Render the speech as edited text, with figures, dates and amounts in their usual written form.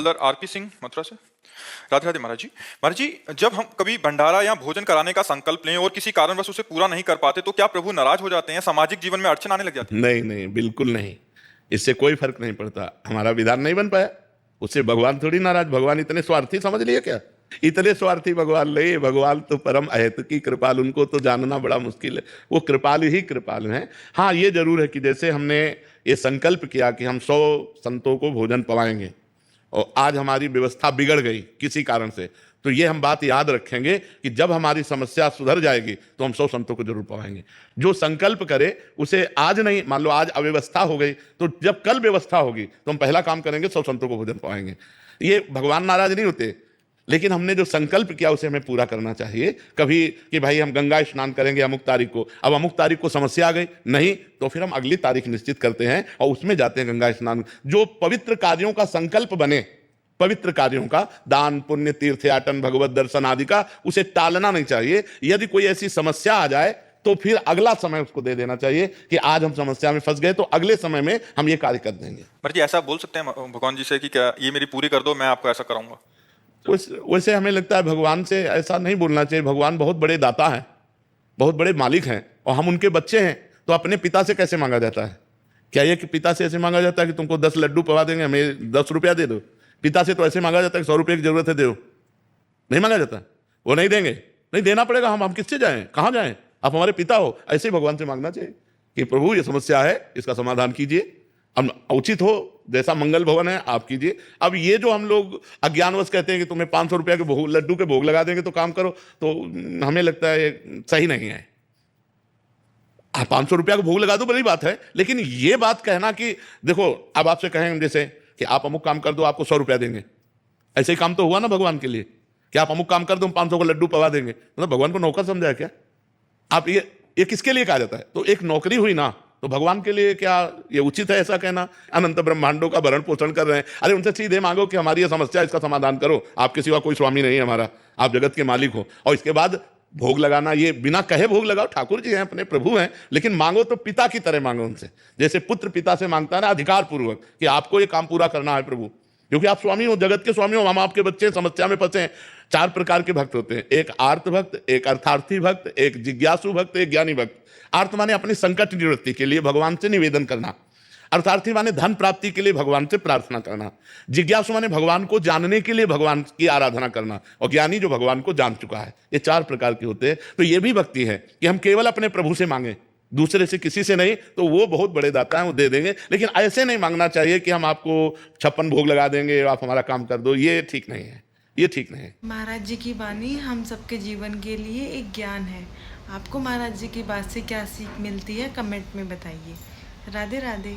हवलदार RP Singh Mathura से। राधे राधे महाराज जी। महाराज जी, जब हम कभी भंडारा या भोजन कराने का संकल्प लें और किसी कारणवश उसे पूरा नहीं कर पाते तो क्या प्रभु नाराज हो जाते हैं, सामाजिक जीवन में अड़चन आने लग जाती है? नहीं नहीं, बिल्कुल नहीं। इससे कोई फर्क नहीं पड़ता। हमारा विधान नहीं बन पाया, उससे भगवान थोड़ी नाराज। भगवान इतने स्वार्थी समझ लिए क्या? इतने स्वार्थी भगवान नहीं। भगवान तो परम अहेतु की कृपाल, उनको तो जानना बड़ा मुश्किल है। वो कृपाल ही कृपाल हैं। हाँ, ये जरूर है कि जैसे हमने ये संकल्प किया कि हम 100 संतों को भोजन पवाएंगे और आज हमारी व्यवस्था बिगड़ गई किसी कारण से, तो ये हम बात याद रखेंगे कि जब हमारी समस्या सुधर जाएगी तो हम 100 संतों को जरूर पाएंगे। जो संकल्प करे उसे आज नहीं, मान लो आज अव्यवस्था हो गई, तो जब कल व्यवस्था होगी तो हम पहला काम करेंगे 100 संतों को भोजन पाएंगे। ये भगवान नाराज नहीं होते, लेकिन हमने जो संकल्प किया उसे हमें पूरा करना चाहिए। कभी कि भाई हम गंगा स्नान करेंगे अमुक तारीख को, अब अमुक तारीख को समस्या आ गई, नहीं तो फिर हम अगली तारीख निश्चित करते हैं और उसमें जाते हैं गंगा स्नान। जो पवित्र कार्यों का संकल्प बने, पवित्र कार्यों का, दान पुण्य तीर्थयाटन भगवत दर्शन आदि का, उसे टालना नहीं चाहिए। यदि कोई ऐसी समस्या आ जाए तो फिर अगला समय उसको दे देना चाहिए कि आज हम समस्या में फंस गए तो अगले समय में हम ये कार्य कर देंगे। महाराज जी, ऐसा बोल सकते हैं भगवान जी से कि क्या ये मेरी पूरी कर दो, मैं आपको ऐसा कराऊंगा? वैसे हमें लगता है भगवान से ऐसा नहीं बोलना चाहिए। भगवान बहुत बड़े दाता हैं, बहुत बड़े मालिक हैं, और हम उनके बच्चे हैं। तो अपने पिता से कैसे मांगा जाता है? क्या ये कि पिता से ऐसे मांगा जाता है कि तुमको 10 लड्डू पवा देंगे, हमें 10 रुपया दे दो? पिता से तो ऐसे मांगा जाता है कि 100 रुपये की जरूरत है, दो। नहीं मांगा जाता, वो नहीं देंगे, नहीं देना पड़ेगा। हम किससे जाएं, कहाँ जाएं? आप हमारे पिता हो। ऐसे ही भगवान से मांगना चाहिए कि प्रभु ये समस्या है, इसका समाधान कीजिए, अब उचित हो, जैसा मंगल भवन है आप कीजिए। अब ये जो हम लोग अज्ञानवश कहते हैं कि तुम्हें 500 रुपया के भोग, लड्डू के भोग लगा देंगे तो काम करो, तो हमें लगता है ये सही नहीं है। 500 रुपया का भोग लगा दो, बड़ी बात है, लेकिन ये बात कहना कि देखो, अब आपसे कहें जैसे कि आप अमुक काम कर दो, आपको 100 रुपया देंगे, ऐसे ही काम तो हुआ ना भगवान के लिए कि आप अमुक काम कर दो, 500 को लड्डू पवा देंगे, मतलब भगवान को नौकर समझा क्या? आप ये किसके लिए कहा जाता है? तो एक नौकरी हुई ना, तो भगवान के लिए क्या ये उचित है ऐसा कहना? अनंत ब्रह्मांडों का भरण पोषण कर रहे हैं, अरे उनसे सीधे मांगो कि हमारी ये समस्या, इसका समाधान करो, आपके सिवा कोई स्वामी नहीं है हमारा, आप जगत के मालिक हो। और इसके बाद भोग लगाना, ये बिना कहे भोग लगाओ, ठाकुर जी हैं, अपने प्रभु हैं, लेकिन मांगो तो पिता की तरह मांगो उनसे, जैसे पुत्र पिता से मांगता है ना, अधिकार पूर्वक कि आपको ये काम पूरा करना है प्रभु, क्योंकि आप स्वामी हो, जगत के स्वामी हो, हम आपके बच्चे समस्या में फंसे हैं। 4 प्रकार के भक्त होते हैं, एक आर्त भक्त, एक अर्थार्थी भक्त, एक जिज्ञासु भक्त, एक ज्ञानी भक्त। आर्त माने अपनी संकट निवृत्ति के लिए भगवान से निवेदन करना, अर्थार्थी माने धन प्राप्ति के लिए भगवान से प्रार्थना करना, जिज्ञासु माने भगवान को जानने के लिए भगवान की आराधना करना, और ज्ञानी जो भगवान को जान चुका है। ये 4 प्रकार के होते हैं। तो ये भी भक्ति है कि हम केवल अपने प्रभु से मांगे, दूसरे से किसी से नहीं, तो वो बहुत बड़े दाता हैं, वो दे देंगे। लेकिन ऐसे नहीं मांगना चाहिए कि हम आपको 56 भोग लगा देंगे, आप हमारा काम कर दो, ये ठीक नहीं है, ये ठीक नहीं है। महाराज जी की वाणी हम सबके जीवन के लिए एक ज्ञान है। आपको महाराज जी की बात से क्या सीख मिलती है, कमेंट में बताइए। राधे राधे।